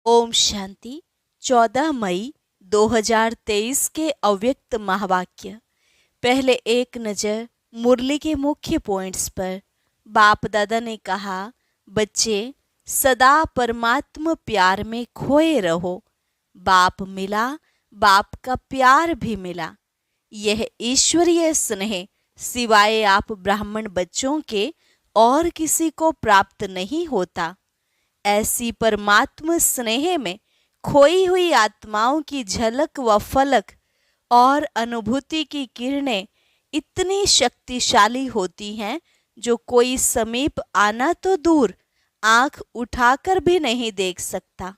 ओम शांति। 14 मई 2023 के अव्यक्त महावाक्य। पहले एक नज़र मुरली के मुख्य पॉइंट्स पर। बाप दादा ने कहा, बच्चे सदा परमात्मा प्यार में खोए रहो। बाप मिला, बाप का प्यार भी मिला। यह ईश्वरीय स्नेह सिवाय आप ब्राह्मण बच्चों के और किसी को प्राप्त नहीं होता। ऐसी परमात्म स्नेह में खोई हुई आत्माओं की झलक व फलक और अनुभूति की किरणें इतनी शक्तिशाली होती हैं जो कोई समीप आना तो दूर आंख उठाकर भी नहीं देख सकता।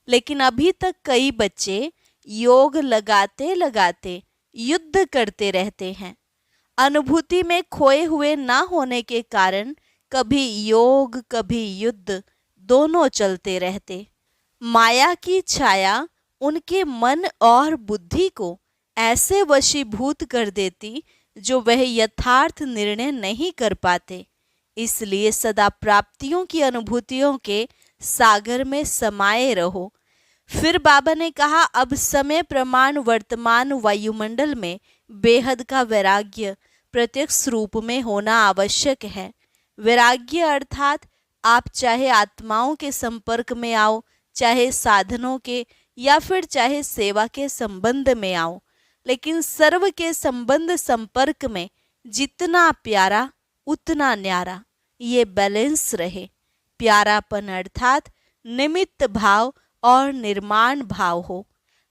लेकिन अभी तक कई बच्चे योग लगाते लगाते युद्ध करते रहते हैं। अनुभूति में खोए हुए ना होने के कारण कभी योग कभी युद्ध दोनों चलते रहते। माया की छाया उनके मन और बुद्धि को ऐसे वशीभूत कर देती जो वह यथार्थ निर्णय नहीं कर पाते। इसलिए सदा प्राप्तियों की अनुभूतियों के सागर में समाये रहो। फिर बाबा ने कहा, अब समय प्रमाण वर्तमान वायुमंडल में बेहद का वैराग्य प्रत्यक्ष रूप में होना आवश्यक है। वैराग्य अर्थात आप चाहे आत्माओं के संपर्क में आओ, चाहे साधनों के, या फिर चाहे सेवा के संबंध में आओ, लेकिन सर्व के संबंध संपर्क में जितना प्यारा उतना न्यारा, ये बैलेंस रहे। प्यारापन अर्थात निमित्त भाव और निर्माण भाव हो,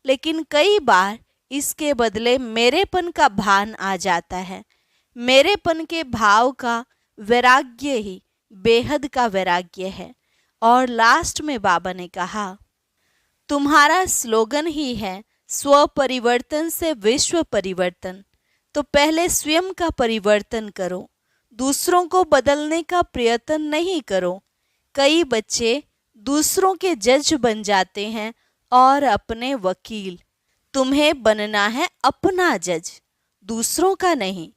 लेकिन कई बार इसके बदले मेरेपन का भान आ जाता है। मेरेपन के भाव का वैराग्य ही बेहद का वैराग्य है। और लास्ट में बाबा ने कहा, तुम्हारा स्लोगन ही है स्व परिवर्तन से विश्व परिवर्तन। तो पहले स्वयं का परिवर्तन करो, दूसरों को बदलने का प्रयत्न नहीं करो। कई बच्चे दूसरों के जज बन जाते हैं और अपने वकील। तुम्हें बनना है अपना जज, दूसरों का नहीं।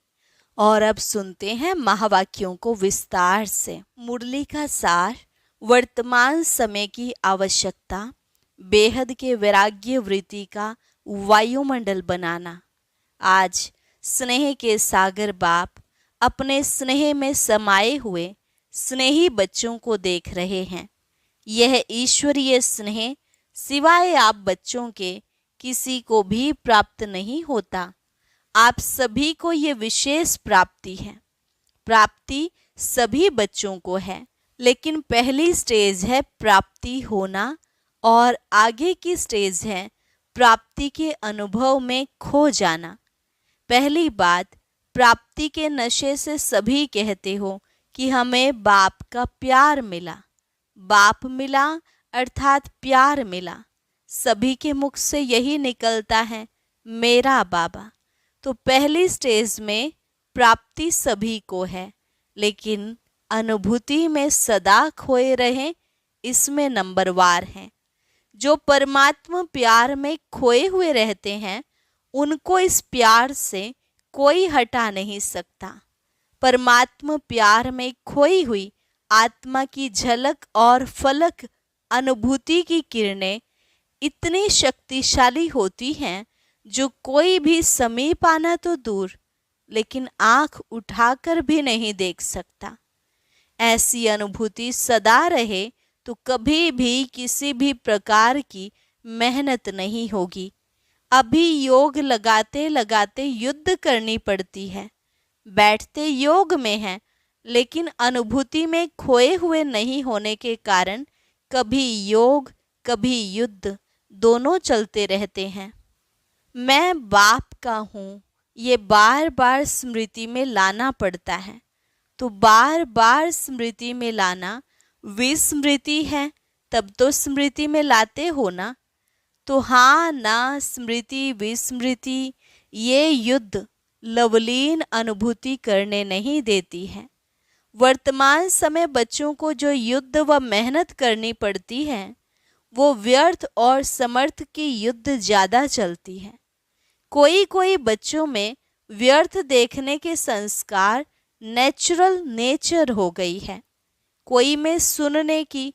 और अब सुनते हैं महावाक्यों को विस्तार से। मुरली का सार, वर्तमान समय की आवश्यकता, बेहद के वैराग्य वृत्ति का वायुमंडल बनाना। आज स्नेह के सागर बाप अपने स्नेह में समाये हुए स्नेही बच्चों को देख रहे हैं। यह ईश्वरीय स्नेह सिवाय आप बच्चों के किसी को भी प्राप्त नहीं होता। आप सभी को ये विशेष प्राप्ति है। प्राप्ति सभी बच्चों को है, लेकिन पहली स्टेज है प्राप्ति होना और आगे की स्टेज है प्राप्ति के अनुभव में खो जाना। पहली बात, प्राप्ति के नशे से सभी कहते हो कि हमें बाप का प्यार मिला। बाप मिला अर्थात प्यार मिला। सभी के मुख से यही निकलता है, मेरा बाबा। तो पहली स्टेज में प्राप्ति सभी को है, लेकिन अनुभूति में सदा खोए रहें, इसमें नंबरवार हैं। जो परमात्मा प्यार में खोए हुए रहते हैं, उनको इस प्यार से कोई हटा नहीं सकता। परमात्मा प्यार में खोई हुई आत्मा की झलक और फलक अनुभूति की किरणें इतनी शक्तिशाली होती हैं जो कोई भी समीप आना तो दूर, लेकिन आंख उठाकर भी नहीं देख सकता। ऐसी अनुभूति सदा रहे तो कभी भी किसी भी प्रकार की मेहनत नहीं होगी। अभी योग लगाते लगाते युद्ध करनी पड़ती है। बैठते योग में हैं, लेकिन अनुभूति में खोए हुए नहीं होने के कारण कभी योग कभी युद्ध दोनों चलते रहते हैं। मैं बाप का हूँ, ये बार बार स्मृति में लाना पड़ता है। तो बार बार स्मृति में लाना विस्मृति है, तब तो स्मृति में लाते हो ना। तो हाँ ना, स्मृति विस्मृति ये युद्ध लवलीन अनुभूति करने नहीं देती है। वर्तमान समय बच्चों को जो युद्ध व मेहनत करनी पड़ती है, वो व्यर्थ और समर्थ की युद्ध ज़्यादा चलती है। कोई कोई बच्चों में व्यर्थ देखने के संस्कार नेचुरल नेचर हो गई है। कोई में सुनने की,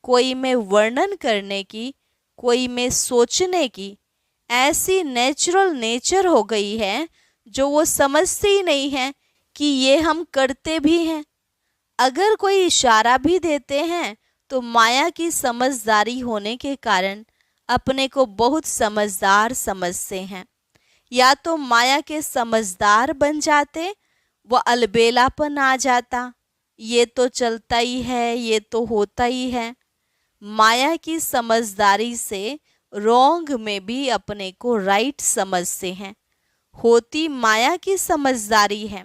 कोई में वर्णन करने की, कोई में सोचने की ऐसी नेचुरल नेचर हो गई है जो वो समझते ही नहीं है कि ये हम करते भी हैं। अगर कोई इशारा भी देते हैं तो माया की समझदारी होने के कारण अपने को बहुत समझदार समझते हैं। या तो माया के समझदार बन जाते, वो अलबेलापन आ जाता, ये तो चलता ही है, ये तो होता ही है। माया की समझदारी से रोंग में भी अपने को राइट समझते हैं। होती माया की समझदारी है,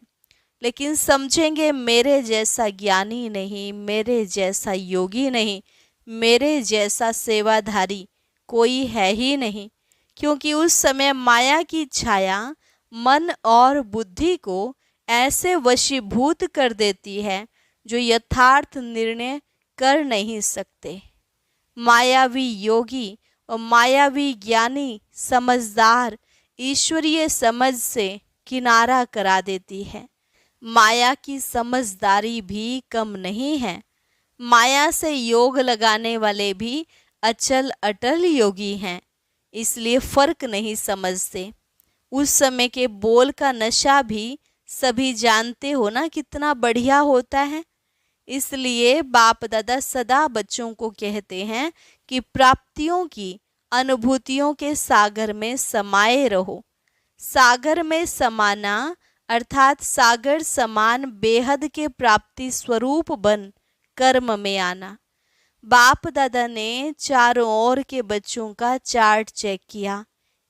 लेकिन समझेंगे मेरे जैसा ज्ञानी नहीं, मेरे जैसा योगी नहीं, मेरे जैसा सेवाधारी कोई है ही नहीं। क्योंकि उस समय माया की छाया मन और बुद्धि को ऐसे वशीभूत कर देती है जो यथार्थ निर्णय कर नहीं सकते। मायावी योगी और मायावी ज्ञानी समझदार ईश्वरीय समझ से किनारा करा देती है। माया की समझदारी भी कम नहीं है। माया से योग लगाने वाले भी अचल अटल योगी हैं, इसलिए फर्क नहीं समझते। उस समय के बोल का नशा भी सभी जानते हो ना कितना बढ़िया होता है। इसलिए बाप दादा सदा बच्चों को कहते हैं कि प्राप्तियों की अनुभूतियों के सागर में समाये रहो। सागर में समाना अर्थात सागर समान बेहद के प्राप्ति स्वरूप बन कर्म में आना। बाप दादा ने चारों ओर के बच्चों का चार्ट चेक किया।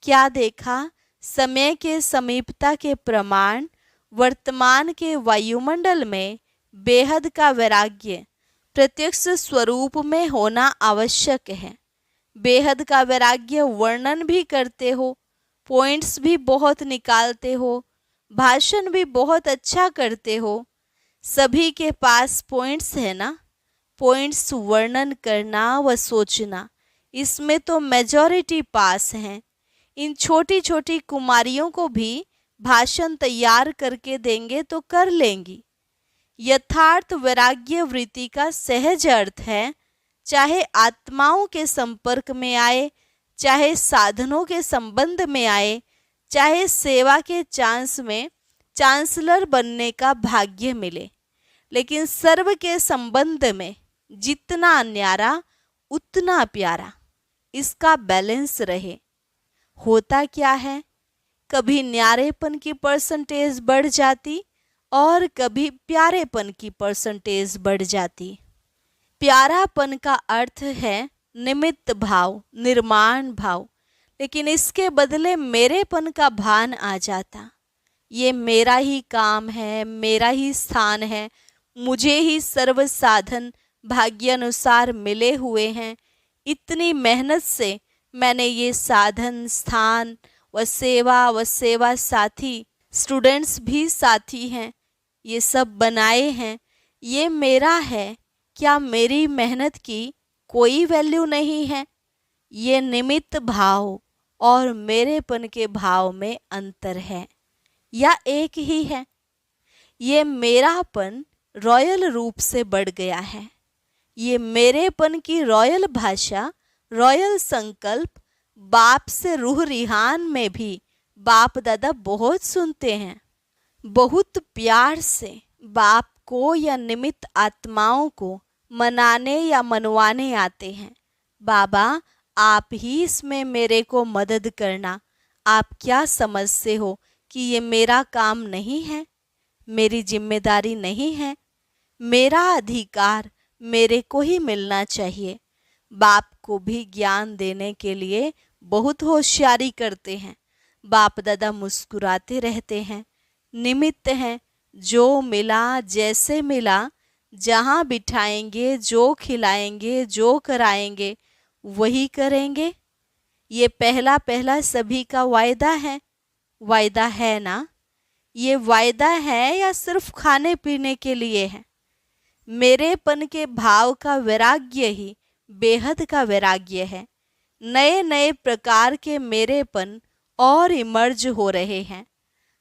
क्या देखा? समय के समीपता के प्रमाण वर्तमान के वायुमंडल में बेहद का वैराग्य प्रत्यक्ष स्वरूप में होना आवश्यक है। बेहद का वैराग्य वर्णन भी करते हो, पॉइंट्स भी बहुत निकालते हो, भाषण भी बहुत अच्छा करते हो। सभी के पास पॉइंट्स है ना। पॉइंट्स वर्णन करना व सोचना, इसमें तो मेजॉरिटी पास हैं। इन छोटी छोटी कुमारियों को भी भाषण तैयार करके देंगे तो कर लेंगी। यथार्थ वैराग्य वृत्ति का सहज अर्थ है, चाहे आत्माओं के संपर्क में आए, चाहे साधनों के संबंध में आए, चाहे सेवा के चांस में चांसलर बनने का भाग्य मिले, लेकिन सर्व के संबंध में जितना न्यारा उतना प्यारा, इसका बैलेंस रहे। होता क्या है, कभी न्यारेपन की परसेंटेज बढ़ जाती और कभी प्यारेपन की परसेंटेज बढ़ जाती। प्यारापन का अर्थ है निमित्त भाव, निर्माण भाव, लेकिन इसके बदले मेरेपन का भान आ जाता। ये मेरा ही काम है, मेरा ही स्थान है, मुझे ही सर्व साधन भाग्यानुसार मिले हुए हैं। इतनी मेहनत से मैंने ये साधन, स्थान व सेवा साथी, स्टूडेंट्स भी साथी हैं, ये सब बनाए हैं, ये मेरा है। क्या मेरी मेहनत की कोई वैल्यू नहीं है? ये निमित्त भाव और मेरेपन के भाव में अंतर है या एक ही है? ये मेरापन रॉयल रूप से बढ़ गया है। ये मेरेपन की रॉयल भाषा, रॉयल संकल्प बाप से रूह रिहान में भी बाप दादा बहुत सुनते हैं। बहुत प्यार से बाप को या निमित्त आत्माओं को मनाने या मनवाने आते हैं। बाबा आप ही इसमें मेरे को मदद करना। आप क्या समझते हो कि ये मेरा काम नहीं है, मेरी जिम्मेदारी नहीं है, मेरा अधिकार मेरे को ही मिलना चाहिए। बाप को भी ज्ञान देने के लिए बहुत होशियारी करते हैं। बाप दादा मुस्कुराते रहते हैं, निमित्त हैं, जो मिला जैसे मिला, जहाँ बिठाएंगे, जो खिलाएंगे, जो कराएंगे वही करेंगे। ये पहला पहला सभी का वायदा है। वायदा है ना? ये वायदा है या सिर्फ खाने पीने के लिए है? मेरेपन के भाव का वैराग्य ही बेहद का वैराग्य है। नए नए प्रकार के मेरेपन और इमर्ज हो रहे हैं।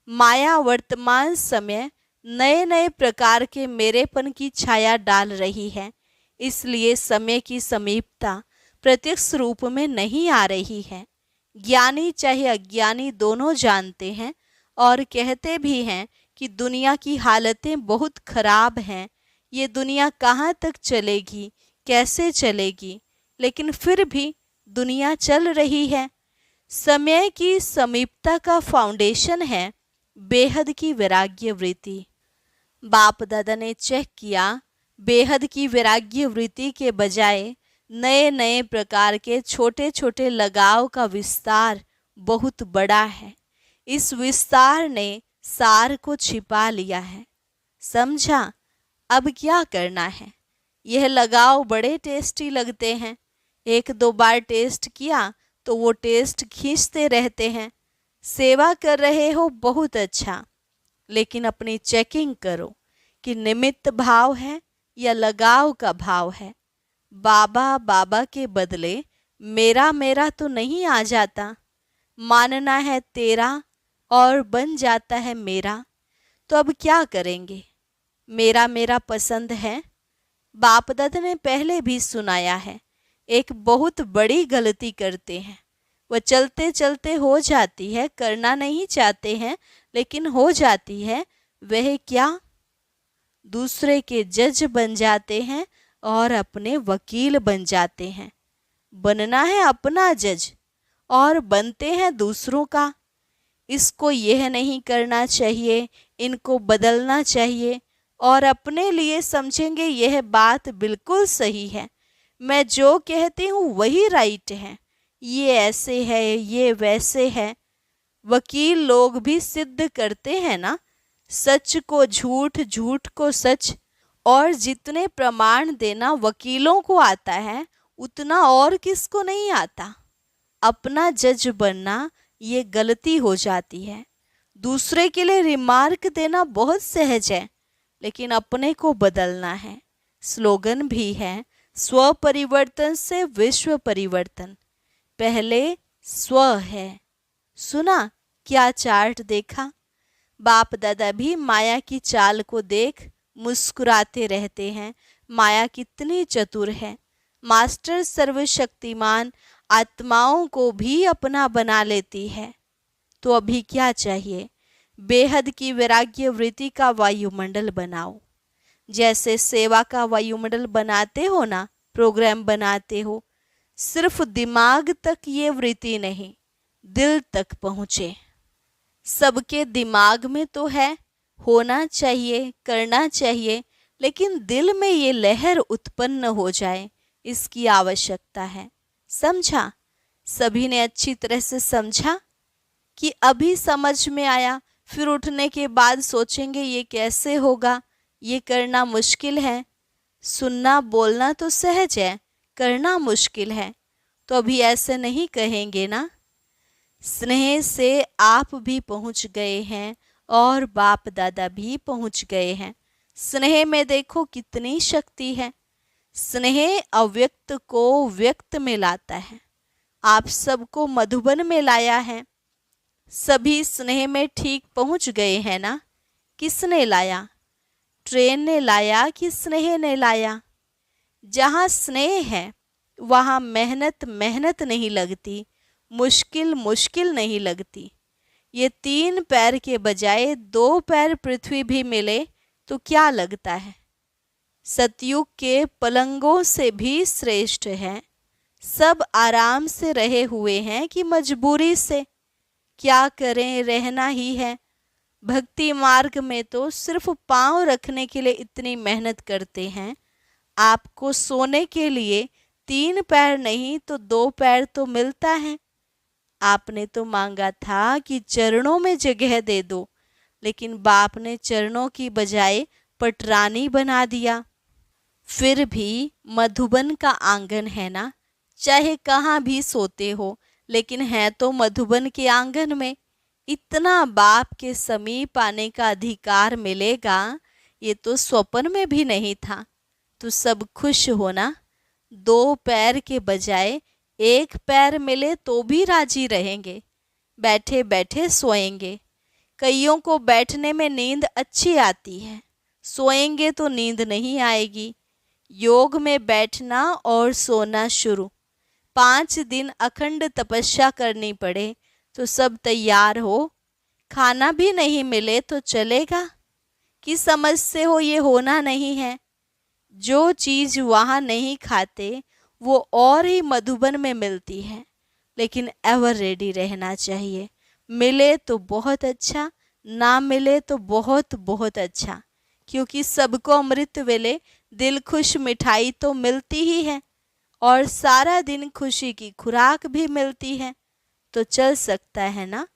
माया वर्तमान समय नए नए प्रकार के मेरेपन की छाया डाल रही है। इसलिए समय की समीपता प्रत्यक्ष रूप में नहीं आ रही है। ज्ञानी चाहे अज्ञानी दोनों जानते हैं और कहते भी हैं कि दुनिया की हालतें बहुत खराब हैं, ये दुनिया कहाँ तक चलेगी, कैसे चलेगी, लेकिन फिर भी दुनिया चल रही है। समय की समीपता का फाउंडेशन है बेहद की वैराग्य वृत्ति। बाप दादा ने चेक किया, बेहद की वैराग्य वृत्ति के बजाय नए नए प्रकार के छोटे छोटे लगाव का विस्तार बहुत बड़ा है। इस विस्तार ने सार को छिपा लिया है। समझा? अब क्या करना है? यह लगाव बड़े टेस्टी लगते हैं। एक दो बार टेस्ट किया तो वो टेस्ट खींचते रहते हैं। सेवा कर रहे हो, बहुत अच्छा, लेकिन अपनी चेकिंग करो कि निमित्त भाव है या लगाव का भाव है। बाबा बाबा के बदले मेरा मेरा तो नहीं आ जाता। मानना है तेरा और बन जाता है मेरा। तो अब क्या करेंगे? मेरा मेरा पसंद है। बाप दादा ने पहले भी सुनाया है, एक बहुत बड़ी गलती करते हैं। वह चलते चलते हो जाती है, करना नहीं चाहते हैं लेकिन हो जाती है। वह क्या? दूसरे के जज बन जाते हैं और अपने वकील बन जाते हैं। बनना है अपना जज और बनते हैं दूसरों का। इसको यह नहीं करना चाहिए, इनको बदलना चाहिए, और अपने लिए समझेंगे यह बात बिल्कुल सही है, मैं जो कहती हूँ वही राइट है, ये ऐसे है, ये वैसे है। वकील लोग भी सिद्ध करते हैं ना, सच को झूठ, झूठ को सच। और जितने प्रमाण देना वकीलों को आता है उतना और किसको नहीं आता। अपना जज बनना ये गलती हो जाती है। दूसरे के लिए रिमार्क देना बहुत सहज है, लेकिन अपने को बदलना है। स्लोगन भी है, स्व परिवर्तन से विश्व परिवर्तन। पहले स्व है। सुना? क्या चार्ट देखा? बाप दादा भी माया की चाल को देख मुस्कुराते रहते हैं। माया कितनी चतुर है। मास्टर सर्वशक्तिमान आत्माओं को भी अपना बना लेती है। तो अभी क्या चाहिए? बेहद की वैराग्य वृत्ति का वायुमंडल बनाओ। जैसे सेवा का वायुमंडल बनाते हो ना, प्रोग्राम बनाते हो, सिर्फ दिमाग तक ये वृत्ति नहीं, दिल तक पहुँचे। सबके दिमाग में तो है, होना चाहिए, करना चाहिए, लेकिन दिल में ये लहर उत्पन्न हो जाए, इसकी आवश्यकता है। समझा? सभी ने अच्छी तरह से समझा कि अभी समझ में आया, फिर उठने के बाद सोचेंगे ये कैसे होगा, ये करना मुश्किल है। सुनना बोलना तो सहज है, करना मुश्किल है। तो अभी ऐसे नहीं कहेंगे ना। स्नेह से आप भी पहुंच गए हैं और बाप दादा भी पहुंच गए हैं। स्नेह में देखो कितनी शक्ति है। स्नेह अव्यक्त को व्यक्त में लाता है। आप सबको मधुबन में लाया है। सभी स्नेह में ठीक पहुंच गए हैं ना। किसने लाया? ट्रेन ने लाया कि स्नेह ने लाया? जहाँ स्नेह है वहाँ मेहनत मेहनत नहीं लगती, मुश्किल मुश्किल नहीं लगती। ये 3 पैर के बजाय 2 पैर पृथ्वी भी मिले तो क्या लगता है? सतयुग के पलंगों से भी श्रेष्ठ है। सब आराम से रहे हुए हैं कि मजबूरी से? क्या करें, रहना ही है। भक्ति मार्ग में तो सिर्फ पांव रखने के लिए इतनी मेहनत करते हैं। आपको सोने के लिए 3 पैर नहीं तो 2 पैर तो मिलता है। आपने तो मांगा था कि चरणों में जगह दे दो, लेकिन बाप ने चरणों की बजाय पटरानी बना दिया। फिर भी मधुबन का आंगन है ना, चाहे कहाँ भी सोते हो, लेकिन है तो मधुबन के आंगन में। इतना बाप के समीप आने का अधिकार मिलेगा, ये तो स्वप्न में भी नहीं था। तो सब खुश हो ना। 2 पैर के बजाय 1 पैर मिले तो भी राजी रहेंगे। बैठे बैठे सोएंगे। कईयों को बैठने में नींद अच्छी आती है, सोएंगे तो नींद नहीं आएगी, योग में बैठना और सोना शुरू। 5 दिन अखंड तपस्या करनी पड़े तो सब तैयार हो। खाना भी नहीं मिले तो चलेगा? कि समझ से हो ये होना नहीं है। जो चीज़ वहाँ नहीं खाते वो और ही मधुबन में मिलती है, लेकिन एवर रेडी रहना चाहिए। मिले तो बहुत अच्छा, ना मिले तो बहुत बहुत अच्छा, क्योंकि सबको अमृत वेले दिल खुश मिठाई तो मिलती ही है और सारा दिन खुशी की खुराक भी मिलती है। तो चल सकता है ना?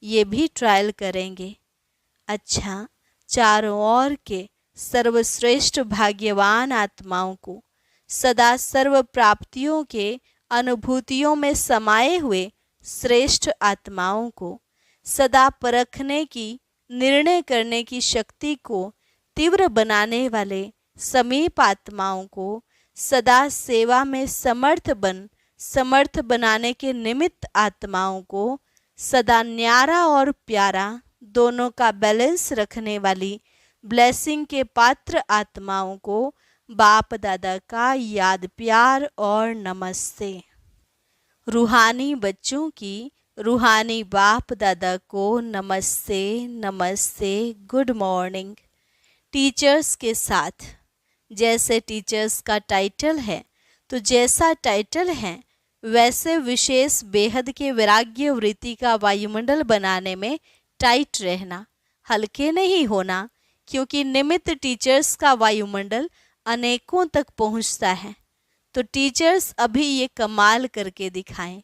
ये भी ट्रायल करेंगे। अच्छा, चारों ओर के सर्वश्रेष्ठ भाग्यवान आत्माओं को, सदा सर्व प्राप्तियों के अनुभूतियों में समाये हुए श्रेष्ठ आत्माओं को, सदा परखने की, निर्णय करने की शक्ति को तीव्र बनाने वाले समीप आत्माओं को, सदा सेवा में समर्थ बनाने के निमित्त आत्माओं को, सदा न्यारा और प्यारा दोनों का बैलेंस रखने वाली ब्लेसिंग के पात्र आत्माओं को बाप दादा का याद प्यार और नमस्ते। रूहानी बच्चों की रूहानी बाप दादा को नमस्ते नमस्ते, गुड मॉर्निंग। टीचर्स के साथ, जैसे टीचर्स का टाइटल है तो जैसा टाइटल है वैसे विशेष बेहद के वैराग्य वृत्ति का वायुमंडल बनाने में टाइट रहना, हल्के नहीं होना, क्योंकि निमित्त टीचर्स का वायुमंडल अनेकों तक पहुंचता है। तो टीचर्स अभी ये कमाल करके दिखाएं।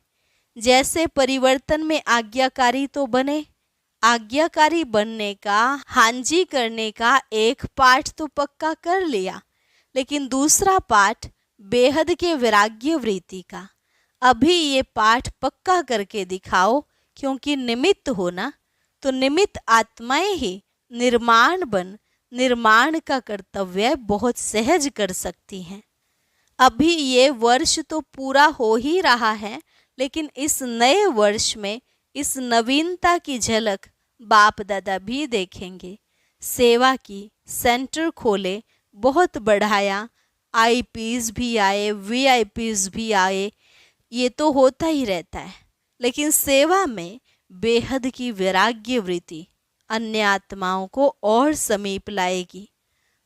जैसे परिवर्तन में आज्ञाकारी तो बने, आज्ञाकारी बनने का, हांजी करने का एक पाठ तो पक्का कर लिया, लेकिन दूसरा पाठ बेहद के वैराग्य वृत्ति का अभी ये पाठ पक्का करके दिखाओ, क्योंकि निमित्त होना तो निमित्त आत्माएं ही निर्माण का कर्तव्य बहुत सहज कर सकती हैं। अभी ये वर्ष तो पूरा हो ही रहा है, लेकिन इस नए वर्ष में इस नवीनता की झलक बाप दादा भी देखेंगे। सेवा की सेंटर खोले, बहुत बढ़ाया, आईपीज भी आए, वीआईपीज भी आए, ये तो होता ही रहता है, लेकिन सेवा में बेहद की वैराग्य वृत्ति अन्य आत्माओं को और समीप लाएगी।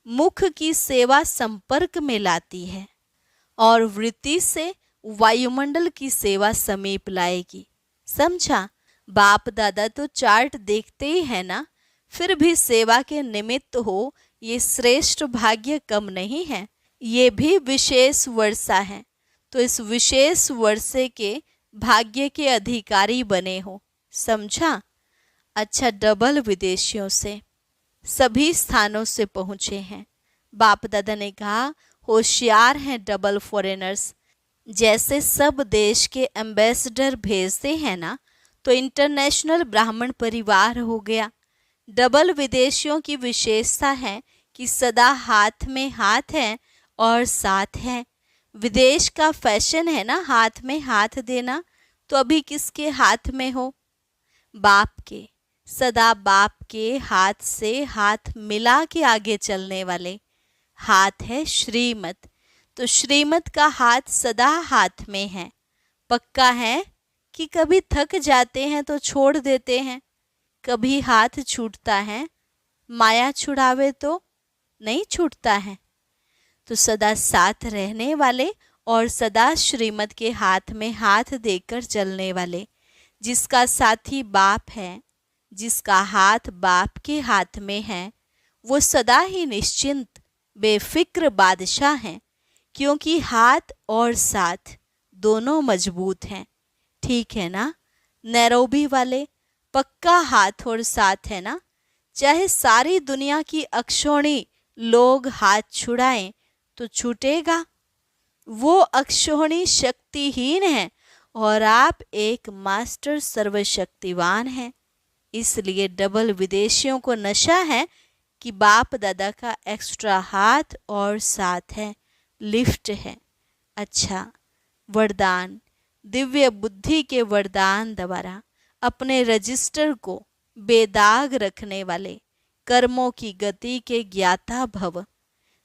मुख की सेवा संपर्क में लाती है और वृत्ति से वायुमंडल की सेवा समीप लाएगी। समझा? बाप दादा तो चार्ट देखते ही है ना, फिर भी सेवा के निमित्त हो ये श्रेष्ठ भाग्य कम नहीं है, ये भी विशेष वर्षा है। तो इस विशेष वर्षे के भाग्य के अधिकारी बने हो। समझा? अच्छा, डबल विदेशियों से सभी स्थानों से पहुँचे हैं। बाप दादा ने कहा होशियार हैं डबल फॉरेनर्स। जैसे सब देश के एम्बेसडर भेजते हैं ना, तो इंटरनेशनल ब्राह्मण परिवार हो गया। डबल विदेशियों की विशेषता है कि सदा हाथ में हाथ है और साथ है। विदेश का फैशन है ना हाथ में हाथ देना, तो अभी किसके हाथ में हो? बाप के। सदा बाप के हाथ से हाथ मिला के आगे चलने वाले हाथ है श्रीमत। तो श्रीमत का हाथ सदा हाथ में है। पक्का है कि कभी थक जाते हैं तो छोड़ देते हैं, कभी हाथ छूटता है, माया छुड़ावे तो नहीं छूटता है। तो सदा साथ रहने वाले और सदा श्रीमत के हाथ में हाथ देकर चलने वाले, जिसका साथी बाप है, जिसका हाथ बाप के हाथ में है, वो सदा ही निश्चिंत बेफिक्र बादशाह हैं, क्योंकि हाथ और साथ दोनों मजबूत हैं। ठीक है ना? नैरोबी वाले पक्का हाथ और साथ है ना? चाहे सारी दुनिया की अक्षौणी लोग हाथ छुड़ाएं तो छूटेगा। वो अक्षौणी शक्तिहीन है और आप एक मास्टर सर्वशक्तिवान हैं। इसलिए डबल विदेशियों को नशा है कि बाप दादा का एक्स्ट्रा हाथ और साथ है, लिफ्ट है। अच्छा, वरदान दिव्य बुद्धि के वरदान द्वारा अपने रजिस्टर को बेदाग रखने वाले कर्मों की गति के ज्ञाता भव।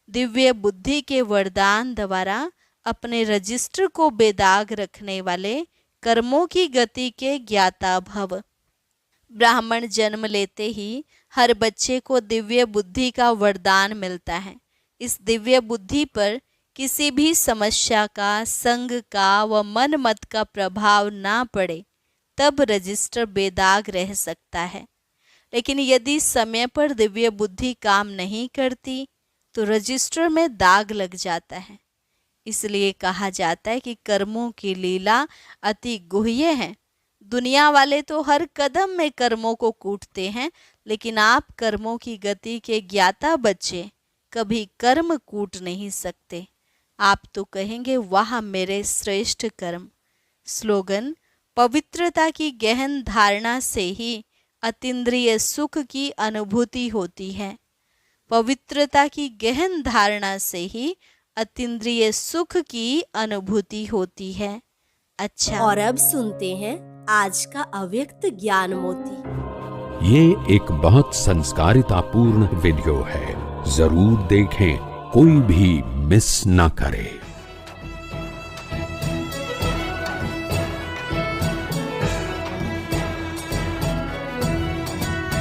दिव्य बुद्धि के वरदान द्वारा अपने रजिस्टर को बेदाग रखने वाले कर्मों की गति के ज्ञाता भव। ब्राह्मण जन्म लेते ही हर बच्चे को दिव्य बुद्धि का वरदान मिलता है। इस दिव्य बुद्धि पर किसी भी समस्या का, संग का व मन मत का प्रभाव ना पड़े तब रजिस्टर बेदाग रह सकता है। लेकिन यदि समय पर दिव्य बुद्धि काम नहीं करती तो रजिस्टर में दाग लग जाता है। इसलिए कहा जाता है कि कर्मों की लीला अति गुह्य है। दुनिया वाले तो हर कदम में कर्मों को कूटते हैं, लेकिन आप कर्मों की गति के ज्ञाता बच्चे कभी कर्म कूट नहीं सकते। आप तो कहेंगे वाह मेरे श्रेष्ठ कर्म। स्लोगन: पवित्रता की गहन धारणा से ही अतीन्द्रिय सुख की अनुभूति होती है। पवित्रता की गहन धारणा से ही अतीन्द्रिय सुख की अनुभूति होती है। अच्छा, और अब सुनते हैं आज का अव्यक्त ज्ञान मोती। ये एक बहुत संस्कारितापूर्ण वीडियो है, जरूर देखें, कोई भी मिस ना करे।